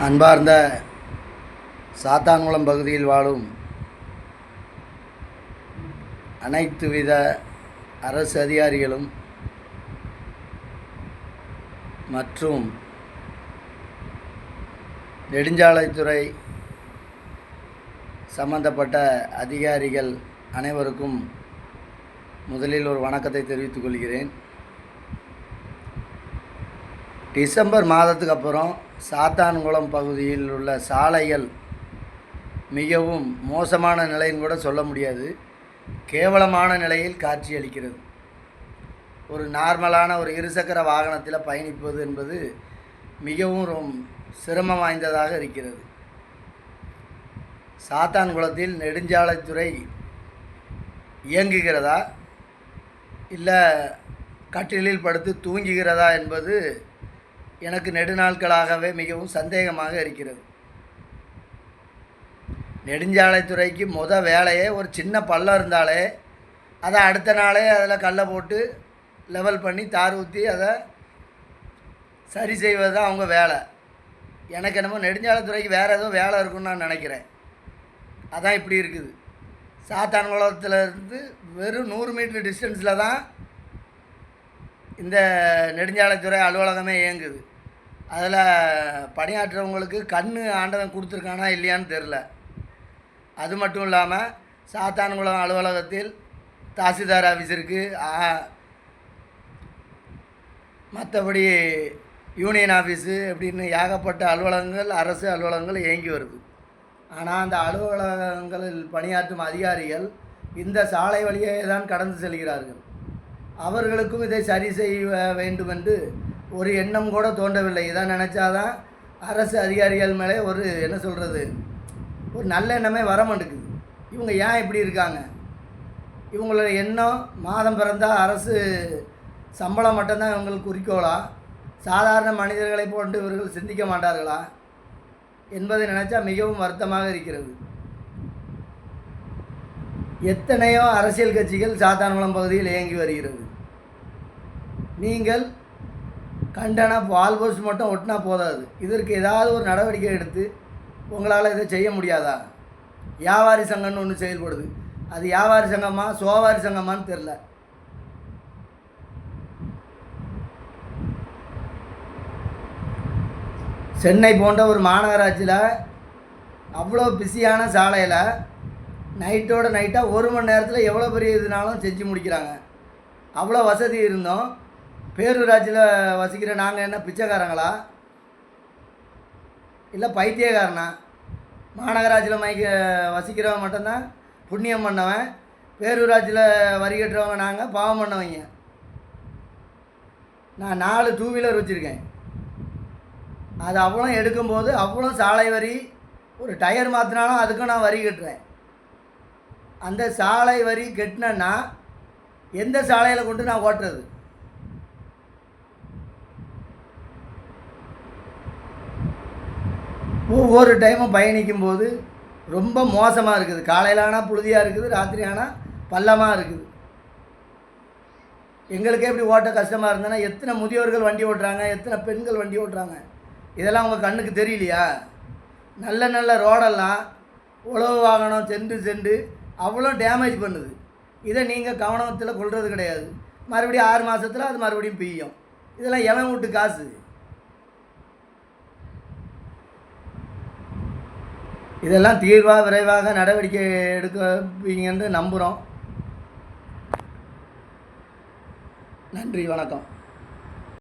அன்பார்ந்த சாத்தான்குளம் பகுதியில் வாழும் அனைத்து வித அரசு அதிகாரிகளும் மற்றும் நெடுஞ்சாலைத்துறை சம்பந்தப்பட்ட அதிகாரிகள் அனைவருக்கும் முதலில் ஒரு வணக்கத்தை தெரிவித்துக் கொள்கிறேன். டிசம்பர் மாதத்துக்கு அப்புறம் சாத்தான்குளம் பகுதியில் உள்ள சாலைகள் மிகவும் மோசமான நிலைன்னு கூட சொல்ல முடியாது, கேவலமான நிலையில் காட்சியளிக்கிறது. ஒரு நார்மலான ஒரு இருசக்கர வாகனத்தில் பயணிப்பது என்பது மிகவும் சிரமம் வாய்ந்ததாக இருக்கிறது. சாத்தான்குளத்தில் நெடுஞ்சாலைத்துறை இயங்குகிறதா இல்லை கட்டிலில் படுத்து தூங்குகிறதா என்பது எனக்கு நெடுநாட்களாகவே மிகவும் சந்தேகமாக இருக்கிறது. நெடுஞ்சாலைத்துறைக்கு வேலையே ஒரு சின்ன பள்ளம் இருந்தாலே அதை அடுத்த நாளே அதில் கல்லை போட்டு லெவல் பண்ணி தார் ஊற்றி அதை சரி செய்வது தான் அவங்க வேலை. எனக்கு என்னமோ நெடுஞ்சாலைத்துறைக்கு வேறு ஏதோ வேலை இருக்குன்னு நான் நினைக்கிறேன். அதான் இப்படி இருக்குது. சாத்தான்குளத்துலேருந்து வெறும் 100 மீட்டர் டிஸ்டன்ஸில் தான் இந்த நெடுஞ்சாலைத்துறை அலுவலகமே இயங்குது. அதில் பணியாற்றுறவங்களுக்கு ஆண்டவன் கொடுத்துருக்கானா இல்லையான்னு தெரில. அது மட்டும் இல்லாமல் சாத்தான்குளம் அலுவலகத்தில் தாசில்தார் ஆஃபீஸ் இருக்குது, மற்றபடி யூனியன் ஆஃபீஸு அப்படின்னு ஏகப்பட்ட அலுவலகங்கள், அரசு அலுவலகங்கள் இயங்கி வருது. ஆனால் அந்த அலுவலகங்களில் பணியாற்றும் அதிகாரிகள் இந்த சாலை வழியே தான் கடந்து செல்கிறார்கள். அவர்களுக்கும் இதை சரி செய்ய வேண்டும் என்று ஒரு எண்ணம் கூட தோன்றவில்லை. இதான் நினச்சாதான் அரசு அதிகாரிகள் மேலே ஒரு ஒரு நல்ல எண்ணமே வர மாட்டேங்குது. இவங்க ஏன் இப்படி இருக்காங்க? இவங்களோட எண்ணம் மாதம் பிறந்தால் அரசு சம்பளம் மட்டும்தான் இவங்களுக்கு குறிக்கோளா? சாதாரண மனிதர்களை போன்று இவர்கள் சிந்திக்க மாட்டார்களா என்பதை நினச்சா மிகவும் வருத்தமாக இருக்கிறது. எத்தனையோ அரசியல் கட்சிகள் சாத்தான்குளம் பகுதியில் இயங்கி வருகிறது. நீங்கள் கண்டன வால் போஸ்ட் மட்டும் ஒட்டினா போதாது, இதற்கு ஏதாவது ஒரு நடவடிக்கை எடுத்து உங்களால் இதை செய்ய முடியாதா? வியாபாரி சங்கம்னு ஒன்று செயல்படுது. அது வியாபாரி சங்கமா சோவாரி சங்கமான்னு தெரில. சென்னை போன்ற ஒரு மாநகராட்சியில் அவ்வளோ பிஸியான சாலையில் நைட்டோட நைட்டாக 1 மணி நேரத்தில் எவ்வளோ பெரிய இதுனாலும் செஞ்சு முடிக்கிறாங்க. அவ்வளோ வசதி இருந்தோம். பேரூராட்சியில் வசிக்கிற நாங்கள் என்ன பிச்சைக்காரங்களா இல்லை பைத்தியக்காரனா? மாநகராட்சியில் வசிக்கிறவங்க மட்டும்தான் புண்ணியம் பண்ணவன், பேரூராட்சியில் வரி கட்டுறவங்க நாங்கள் பாவம் பண்ணவங்க. நான் 4 2 வீலர் வச்சுருக்கேன். அது அவ்வளோ எடுக்கும்போது அவ்வளோ சாலை வரி, ஒரு டயர் மாற்றினாலும் அதுக்கும் நான் வரி கட்டுறேன். அந்த சாலை வரி கட்டினேன்னா எந்த சாலையில் கொண்டு நான் ஓட்டுறது? ஒவ்வொரு டைமும் பயணிக்கும் போது ரொம்ப மோசமாக இருக்குது. காலையில் ஆனால் புழுதியாக இருக்குது, ராத்திரி ஆனால் பள்ளமாக இருக்குது. எங்களுக்கே இப்படி ஓட்ட கஷ்டமாக இருந்ததுன்னா எத்தனை முதியோர்கள் வண்டி ஓட்டுறாங்க, எத்தனை பெண்கள் வண்டி ஓட்டுறாங்க, இதெல்லாம் உங்கள் கண்ணுக்கு தெரியலையா? நல்ல நல்ல ரோடெல்லாம் உழவு வாகனம் சென்று அவ்வளோ டேமேஜ் பண்ணுது. இதை நீங்கள் கவனத்தில் கொள்வது கிடையாது. மறுபடியும் 6 மாதத்தில் அது மறுபடியும் பெய்யும். இதெல்லாம் எவன் வீட்டு காசு? இதெல்லாம் விரைவாக நடவடிக்கை எடுப்பீங்கன்னு நம்புகிறோம். நன்றி, வணக்கம்.